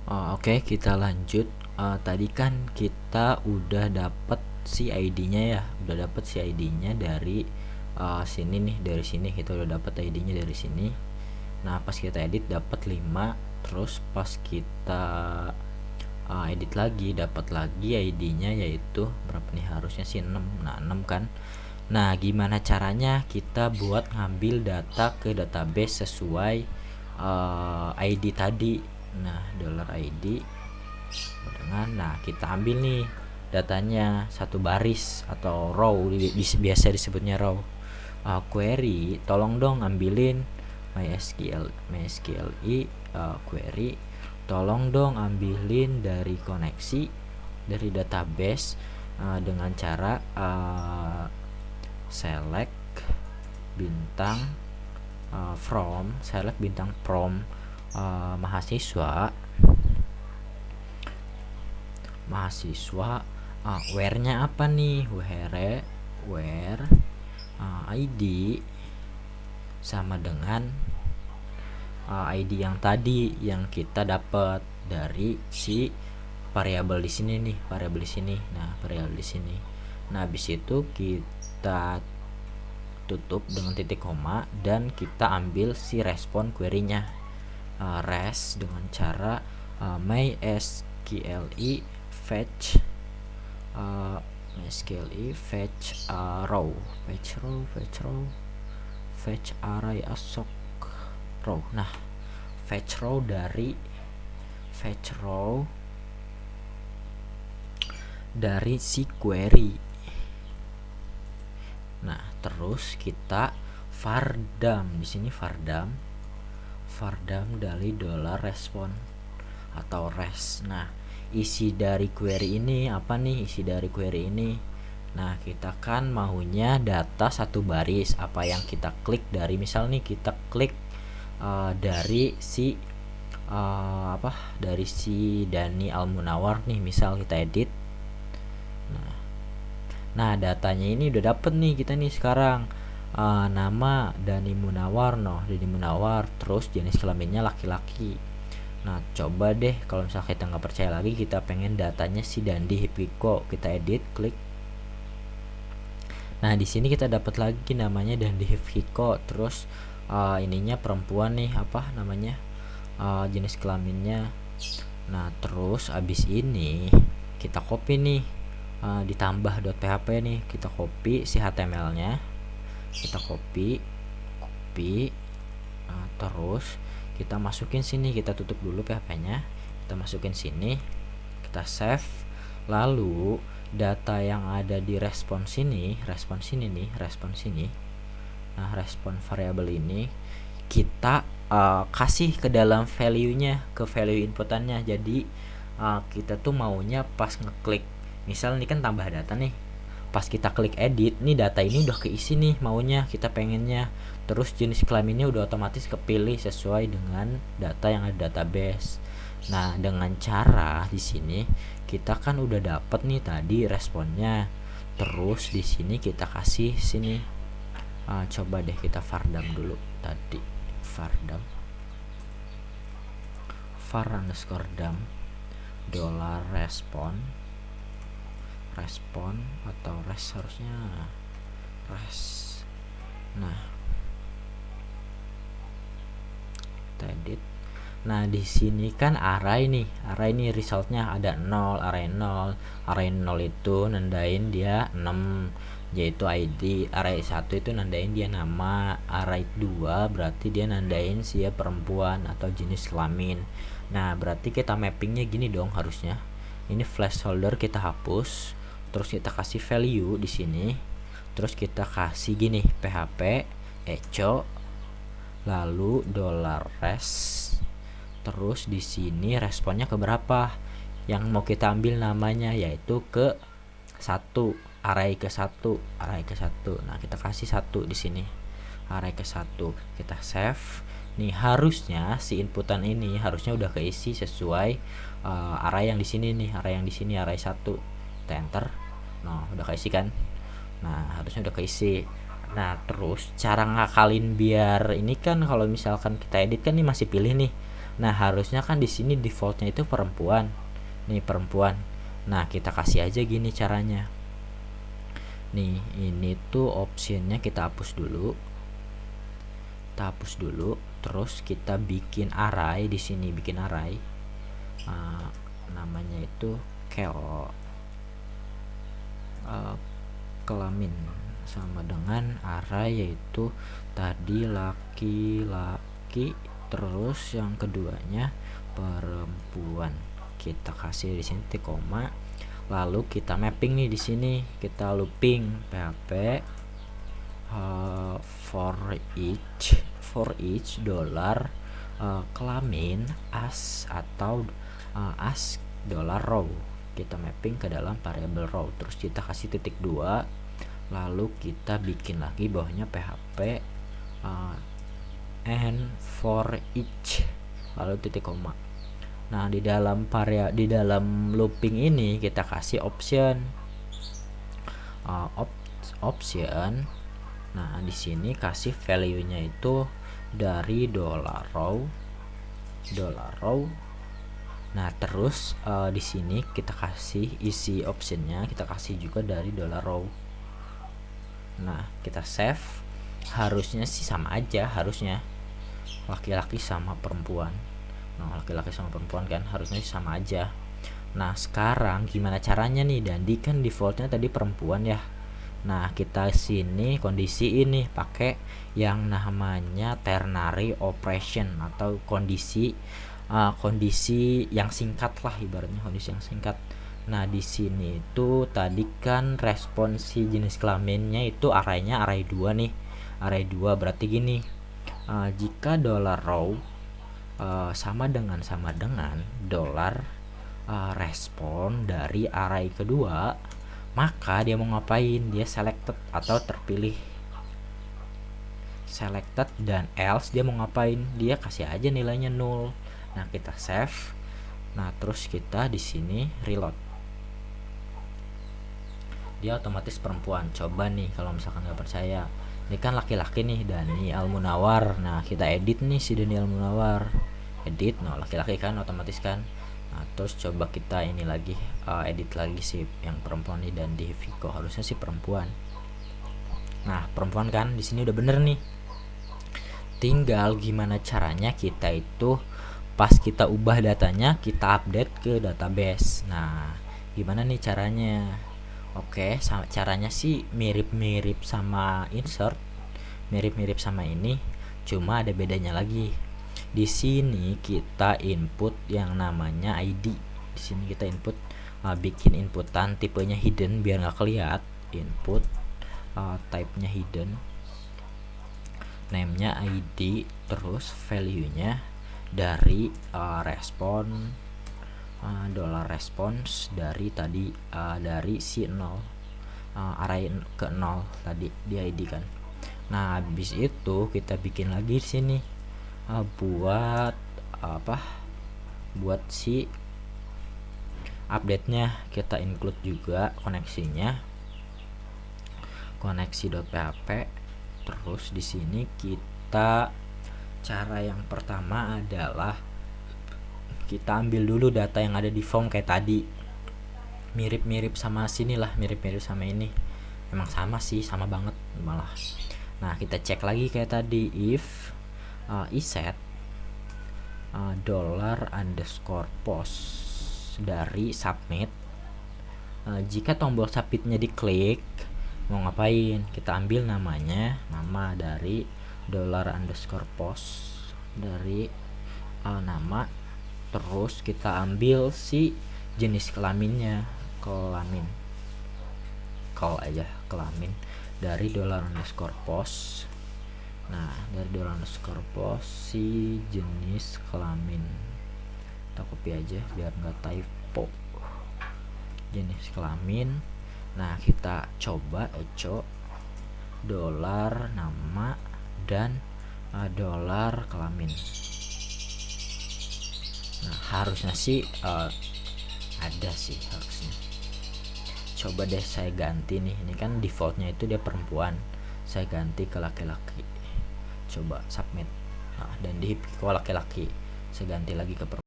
Oke, kita lanjut. Tadi kan kita udah dapet si ID-nya ya, udah dapet si ID-nya dari sini nih, dari sini kita udah dapet ID-nya dari sini. Nah, pas kita edit dapat 5, terus pas kita edit lagi dapat lagi ID-nya, yaitu berapa nih, harusnya sih 6. Nah, 6 kan. Nah, gimana caranya kita buat ngambil data ke database sesuai ID tadi. Nah, $ID dengan, nah kita ambil nih datanya satu baris atau row, biasa disebutnya row. Query, tolong dong ambilin MySQLi, query, tolong dong ambilin dari koneksi dari database dengan cara select bintang select bintang from mahasiswa where-nya apa nih, where ID sama dengan ID yang tadi yang kita dapat dari si variabel di sini nih, variabel di sini. Nah, variabel di sini. Nah, habis itu kita tutup dengan titik koma dan kita ambil si respon query-nya. Res dengan cara MySQLi fetch row, fetch array assoc row. Nah, fetch row dari si query. Nah, terus kita vardam di sini, vardam dari $respon atau res. Nah, isi dari query ini apa nih? Nah, kita kan maunya data satu baris. Apa yang kita klik dari, misal nih kita klik dari si dari si Dani Almunawar nih, misal kita edit. Nah, datanya ini udah dapet nih kita nih sekarang. Nama Dani Munawar, terus jenis kelaminnya laki-laki. Nah, coba deh kalau misalnya kita nggak percaya lagi, kita pengen datanya si Dandi Hipiko, kita edit, klik. Nah, di sini kita dapat lagi namanya Dandi Hipiko, terus ininya perempuan nih, apa namanya, jenis kelaminnya. Nah, terus abis ini kita copy nih, ditambah .php nih, kita copy si HTML-nya, kita copy, terus kita masukin sini, kita tutup dulu PHP-nya, kita masukin sini, kita save. Lalu data yang ada di respon sini. Nah, respon variabel ini kita kasih ke dalam value-nya, ke value inputannya. Jadi kita tuh maunya pas ngeklik, misal ini kan tambah data nih, pas kita klik edit nih, data ini udah keisi nih maunya, kita pengennya. Terus jenis kelaminnya udah otomatis kepilih sesuai dengan data yang ada database. Nah, dengan cara di sini kita kan udah dapet nih tadi responnya. Terus di sini kita kasih sini, coba deh kita vardam dulu tadi, var_dam $respon atau res, harusnya res. Nah, kita edit. Nah, di sini kan array nih resultnya ada 0, array 0 itu nandain dia 6, yaitu ID. Array 1 itu nandain dia nama. Array 2 berarti dia nandain dia perempuan atau jenis kelamin. Nah, berarti kita mappingnya gini dong harusnya. Ini placeholder kita hapus, terus kita kasih value di sini, terus kita kasih gini php echo, lalu $res, terus di sini responnya ke berapa yang mau kita ambil namanya, yaitu ke 1, array ke 1. Nah, kita kasih 1 di sini, array ke 1, kita save. Nih, harusnya si inputan ini harusnya udah keisi sesuai array yang di sini nih, array 1. Kita enter. Nah, udah keisi kan? Nah, harusnya udah keisi. Nah, terus cara ngakalin biar ini kan, kalau misalkan kita edit kan nih masih pilih nih Nah harusnya kan di sini defaultnya itu perempuan, nih perempuan. Nah kita kasih aja gini caranya. Nih ini tuh optionnya kita hapus dulu. Terus kita bikin array di sini, bikin array. Namanya itu kelamin sama dengan array, yaitu tadi laki-laki, terus yang keduanya perempuan. Kita kasih di sini titik koma, lalu kita mapping nih di sini, kita looping php for each dollar kelamin as atau as dollar row. Kita mapping ke dalam variabel row, terus kita kasih titik 2, lalu kita bikin lagi bawahnya php and for each, lalu titik koma. Nah di dalam looping ini kita kasih option. Nah di sini kasih value-nya itu dari dollar row. Nah terus di sini kita kasih isi optionnya, kita kasih juga dari dollar row. Nah kita save. Harusnya sih sama aja, harusnya laki-laki sama perempuan. Nah laki-laki sama perempuan kan harusnya sama aja. Nah sekarang gimana caranya nih? Dandi kan defaultnya tadi perempuan ya. Nah kita sini kondisi ini pakai yang namanya ternary operation atau kondisi yang singkat lah, ibaratnya kondisi yang singkat. Nah di sini itu tadi kan respons si jenis kelaminnya itu arraynya array 2 nih, array 2 berarti gini, jika dollar row sama dengan dollar respon dari array kedua, maka dia mau ngapain? Dia selected atau terpilih, selected, dan else dia mau ngapain? Dia kasih aja nilainya 0. Nah kita save. Nah terus kita di sini reload, dia otomatis perempuan. Coba nih kalau misalkan nggak percaya, ini kan laki-laki nih, Dani Almunawar. Nah kita edit nih si Dani Almunawar, edit, nah laki-laki kan otomatis kan. Nah terus coba kita ini lagi edit lagi sih yang perempuan nih, dan di Vico harusnya sih perempuan. Nah perempuan kan di sini udah bener nih. Tinggal gimana caranya kita itu pas kita ubah datanya kita update ke database. Nah gimana nih caranya? Oke, caranya sih mirip-mirip sama insert, mirip-mirip sama ini, cuma ada bedanya lagi. Di sini kita input yang namanya ID. Di sini kita input, bikin inputan tipenya hidden biar nggak keliat. Input type-nya hidden, name-nya ID, terus value-nya dari respon dollar response dari tadi dari si 0, array ke 0 tadi di ID kan. Nah habis itu kita bikin lagi di sini buat si update-nya, kita include juga koneksinya, koneksi.php. Terus di sini kita, cara yang pertama adalah kita ambil dulu data yang ada di form kayak tadi, mirip-mirip sama sini lah, mirip-mirip sama ini, emang sama sih, sama banget malah. Nah kita cek lagi kayak tadi, if iset $_post dari submit. Jika tombol submitnya diklik, mau ngapain? Kita ambil namanya, nama dari $_post dari nama, terus kita ambil si jenis kelaminnya, kelamin dari $_post. Nah dari $_post si jenis kelamin kita copy aja biar nggak typo, jenis kelamin. Nah kita coba echo $nama dan $kelamin. Nah harusnya sih ada sih harusnya. Coba deh saya ganti nih, ini kan defaultnya itu dia perempuan, saya ganti ke laki-laki. Coba submit. Nah dan di Vico laki-laki, saya ganti lagi ke